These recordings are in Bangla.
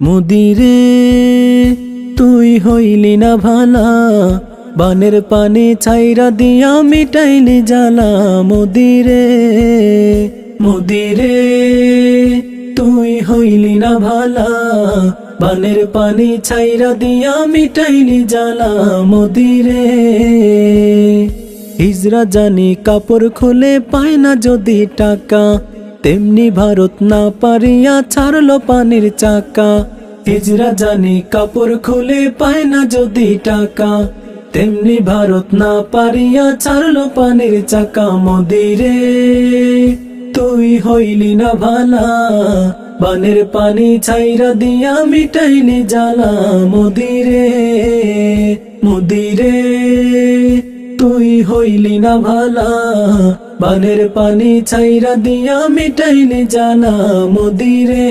মুদিরে তুই হইলি না ভালা, বানের পানি ছাইরা দিয়া মিটাইলি জ্বালা। মুদিরে মুদিরে তুই হইলি না ভালা, বানের পানি ছাইরা দিয়া মিটাইলি জ্বালা। মুদিরে হিজরা জানি কাপড় খুলে পায় না যদি টাকা, তেমনি ভারত না পারিয়া ছাড়লো পানির চাকা। হিজরা জানি কাপড় খুলে পায় না যদি টাকা, তেমনি ভারত না পারিয়া ছাড়লো পানির চাকা। মুদিরে তুই হইলি না ভালা, বানের পানি ছাইরা দিয়া মিটাইলি জ্বালা। মুদিরে মুদিরে তুই হইলি না ভালা, বানের পানি ছাইরা দিয়া মিটাইলি জ্বালা। মুদিরে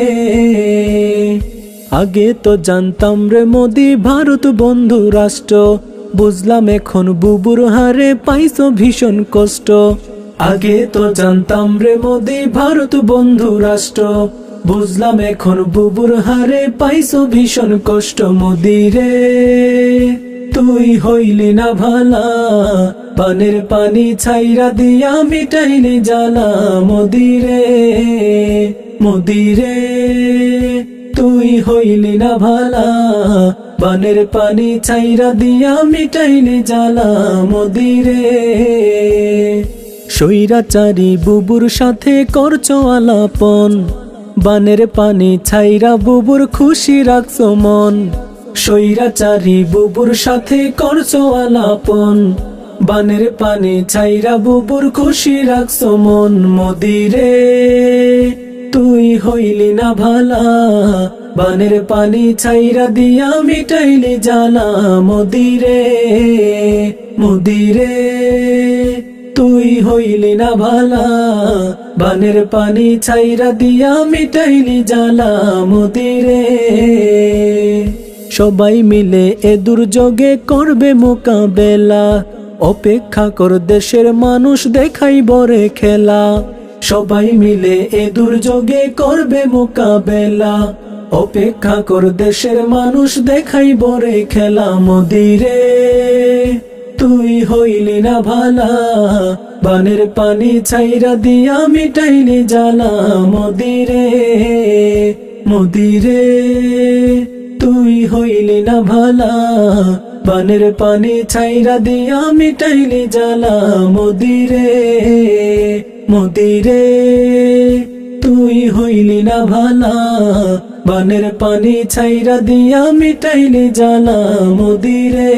আগে তো জানতাম রে মোদি ভারত বন্ধু রাষ্ট্র, বুঝলাম এখন বুবুর হারে পাইছো ভীষণ কষ্ট। আগে তো জানতাম রে মোদি ভারত বন্ধু রাষ্ট্র, বুঝলাম এখন বুবুর হারে পাইছো ভীষণ কষ্ট। মুদিরে তুই হইলি না ভালা, বানের পানি ছাইরা দিয়া মিটাইলি জ্বালা। মুদিরে মুদিরে তুই হইলি না ভালা, বানের পানি ছাইরা দিয়া মিটাইলি জ্বালা। মুদিরে স্বৈরাচারী বুবুর সাথে করছো আলাপন, বানের পানি ছাইরা বুবুর খুশি রাখছো মন। স্বৈরাচারী বুবুর সাথে করছো আলাপন, বানের পানি ছাইরা বুবুর খুশি রাখছো মন। মুদিরে তুই হইলি না ভালা, বানের পানি ছাইরা দিয়া মিটাইলি জ্বালা। মুদিরে মুদিরে তুই হইলি না ভালা, বানের পানি ছাইরা দিয়া মিটাইলি জ্বালা। মুদিরে সবাই মিলে এ দুর্যোগে করবে মোকাবেলা, অপেক্ষা কর দেশের মানুষ দেখাইব রে খেলা। সবাই মিলে এ দুর্যোগে করবে মোকাবেলা, অপেক্ষা কর দেশের মানুষ দেখাইব রে খেলা। মুদিরে তুই হইলি না ভালা, বানের পানি ছাইরা দিয়া মিটাইলি জ্বালা। মুদিরে মুদিরে তুই হইলি না ভালা, বানের পানি ছাইরা দিয়া মিটাইলি জ্বালা। মুদিরে মুদিরে তুই হইলি না ভালা, বানের পানি ছাইরা দিয়া মিটাইলি জ্বালা। মুদিরে।